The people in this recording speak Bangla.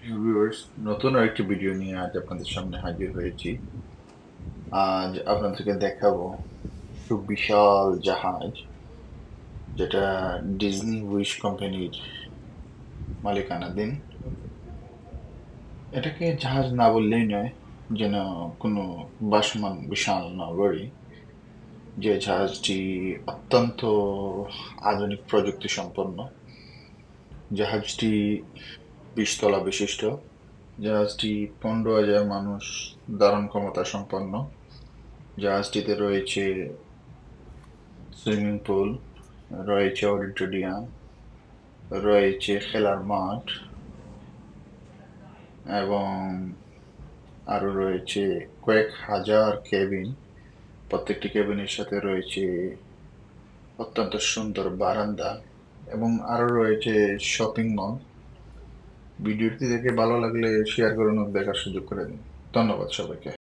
প্রিয় ভিউয়ার্স, নতুন আরেকটি ভিডিও নিয়ে আজ আপনাদের সামনে হাজির হয়েছি। আজ আপনাদেরকে দেখাবো সুবিশাল জাহাজ, যেটা ডিজনি উইশ কোম্পানির মালিকানাধীন। এটাকে জাহাজ না বললেই নয়, যেন কোনো ভাসমান বিশাল নগরী। যে জাহাজটি অত্যন্ত আধুনিক প্রযুক্তি সম্পন্ন। জাহাজটি 20 তলা বিশিষ্ট। জাহাজটি 15,000 মানুষ ধারণ ক্ষমতা সম্পন্ন। জাহাজটিতে রয়েছে সুইমিং পুল, রয়েছে অডিটোরিয়াম, রয়েছে খেলার মাঠ এবং আরো রয়েছে কয়েক হাজার কেবিন। প্রত্যেকটি কেবিনের সাথে রয়েছে অত্যন্ত সুন্দর বারান্দা এবং আরো রয়েছে শপিং মল। ভিডিওটি দেখে ভালো লাগলে শেয়ার করুন ও দেখার সুযোগ করে দিন। ধন্যবাদ সবাইকে।